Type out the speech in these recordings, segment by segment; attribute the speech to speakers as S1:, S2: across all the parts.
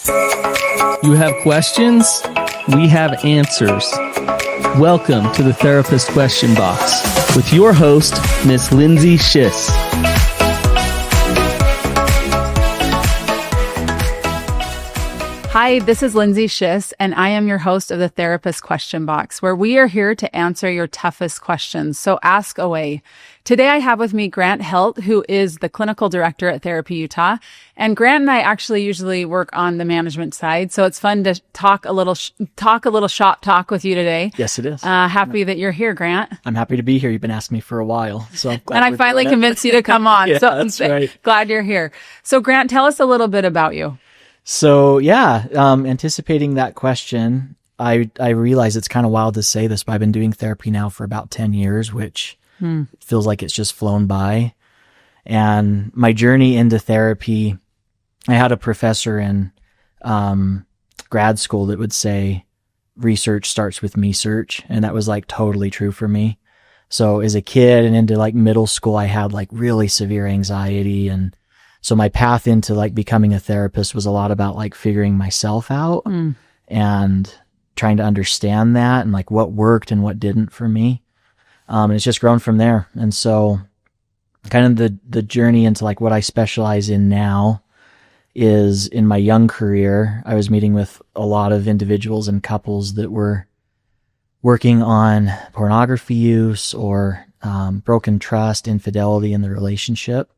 S1: You have questions? We have answers. Welcome to the Therapist Question Box with your host, Miss Lindsay Schiss.
S2: Hi, this is Lindsay Schiss, and I am your host of the Therapist Question Box, where we are here to answer your toughest questions. So ask away. Today, I have with me Grant Helt, who is the clinical director at Therapy Utah. And Grant and I actually usually work on the management side, so it's fun to talk a little shop talk with you today.
S3: Yes, it is.
S2: Happy that you're here, Grant.
S3: I'm happy to be here. You've been asking me for a while, so I'm glad.
S2: And I finally convinced you to come on.
S3: Yeah,
S2: so
S3: that's right.
S2: Glad you're here. So Grant, tell us a little bit about you.
S3: So anticipating that question, I realize it's kind of wild to say this, but I've been doing therapy now for about 10 years, which feels like it's just flown by. And my journey into therapy, I had a professor in grad school that would say, research starts with me search. And that was like totally true for me. So as a kid and into like middle school, I had like really severe anxiety. And so my path into like becoming a therapist was a lot about like figuring myself out and trying to understand that and like what worked and what didn't for me. And it's just grown from there. And so kind of the journey into like what I specialize in now is in my young career, I was meeting with a lot of individuals and couples that were working on pornography use or broken trust, infidelity in the relationship.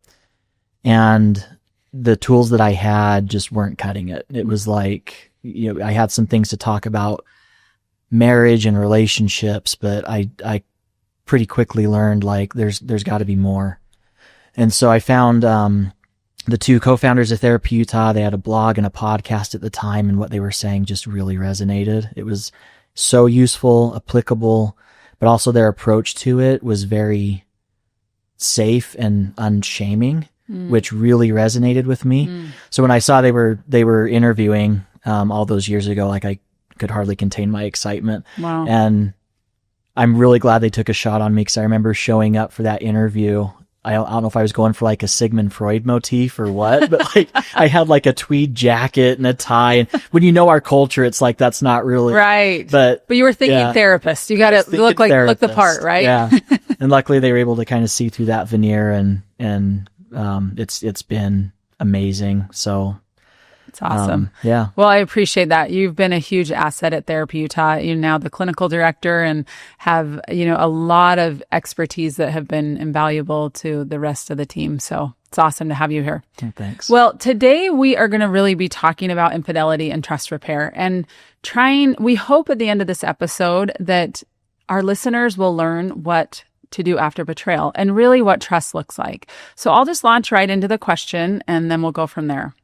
S3: And the tools that I had just weren't cutting it. It was like, I had some things to talk about marriage and relationships, but I pretty quickly learned like there's got to be more. And so I found the two co-founders of Therapy Utah. They had a blog and a podcast at the time, and what they were saying just really resonated. It was so useful, applicable, but also their approach to it was very safe and unshaming, which really resonated with me. So when I saw they were interviewing all those years ago, like I could hardly contain my excitement.
S2: Wow.
S3: And I'm really glad they took a shot on me, because I remember showing up for that interview. I don't know if I was going for like a Sigmund Freud motif or what, but like I had like a tweed jacket and a tie. And when you know our culture, it's like that's not really
S2: right.
S3: But
S2: you were thinking therapist. You got to look the part, right?
S3: Yeah. And luckily they were able to kind of see through that veneer, and it's been amazing. So
S2: it's awesome.
S3: Yeah.
S2: Well, I appreciate that. You've been a huge asset at Therapy Utah. You're now the clinical director and have, a lot of expertise that have been invaluable to the rest of the team. So it's awesome to have you here.
S3: Thanks.
S2: Well, today we are going to really be talking about infidelity and trust repair, and we hope at the end of this episode that our listeners will learn what to do after betrayal and really what trust looks like. So I'll just launch right into the question and then we'll go from there.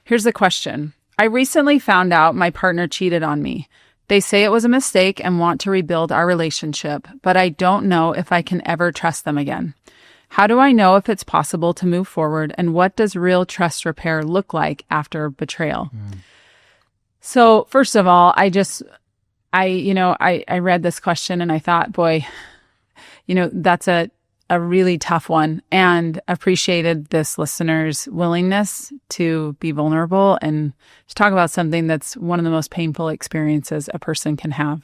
S2: Here's the question. I recently found out my partner cheated on me. They say it was a mistake and want to rebuild our relationship, but I don't know if I can ever trust them again. How do I know if it's possible to move forward, and what does real trust repair look like after betrayal? So first of all, I read this question and I thought, boy, that's a really tough one, and appreciated this listener's willingness to be vulnerable and to talk about something that's one of the most painful experiences a person can have.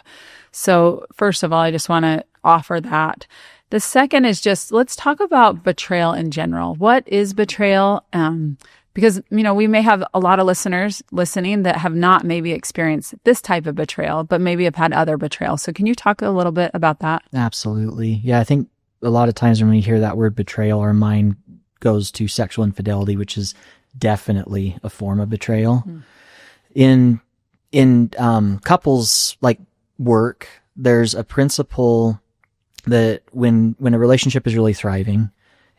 S2: So first of all, I just want to offer that. The second is just, let's talk about betrayal in general. What is betrayal? Because, we may have a lot of listeners listening that have not maybe experienced this type of betrayal, but maybe have had other betrayal. So can you talk a little bit about that? Absolutely.
S3: Yeah, I think a lot of times when we hear that word betrayal, our mind goes to sexual infidelity, which is definitely a form of betrayal. In couples like work, there's a principle that when a relationship is really thriving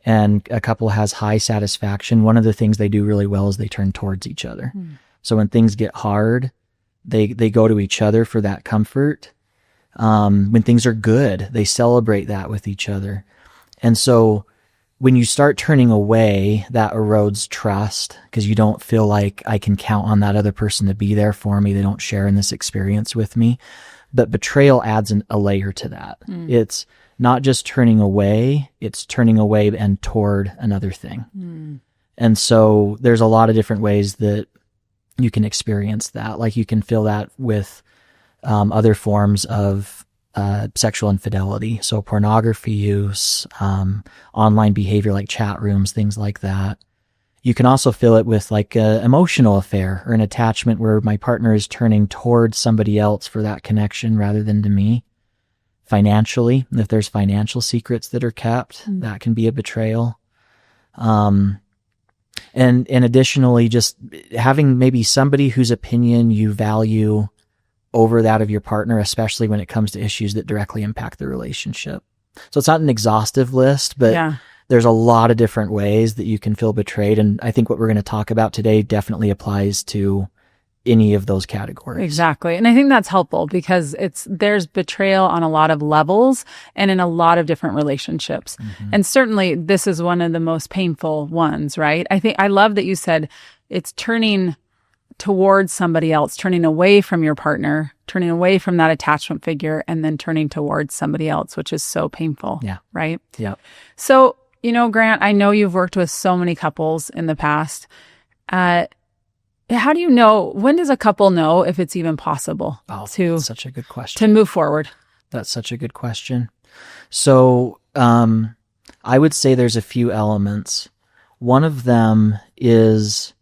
S3: and a couple has high satisfaction, one of the things they do really well is they turn towards each other. So when things get hard, they go to each other for that comfort. When things are good, they celebrate that with each other. And so when you start turning away, that erodes trust, because you don't feel like I can count on that other person to be there for me. They don't share in this experience with me. But betrayal adds a layer to that. It's not just turning away, it's turning away and toward another thing. And so there's a lot of different ways that you can experience that. Like you can feel that with other forms of sexual infidelity. So pornography use, online behavior like chat rooms, things like that. You can also feel it with like an emotional affair or an attachment where my partner is turning towards somebody else for that connection rather than to me. Financially, if there's financial secrets that are kept, that can be a betrayal. And additionally, just having maybe somebody whose opinion you value over that of your partner, especially when it comes to issues that directly impact the relationship. So it's not an exhaustive list, but there's a lot of different ways that you can feel betrayed. And I think what we're going to talk about today definitely applies to any of those categories.
S2: Exactly. And I think that's helpful because there's betrayal on a lot of levels and in a lot of different relationships. And certainly this is one of the most painful ones, right? I love that you said it's turning towards somebody else, turning away from your partner, turning away from that attachment figure, and then turning towards somebody else, which is so painful.
S3: Yeah.
S2: Right?
S3: Yeah.
S2: So, Grant, I know you've worked with so many couples in the past. How do you know, when does a couple know if it's even possible
S3: that's such a good question.
S2: To move forward?
S3: That's such a good question. So, I would say there's a few elements. One of them is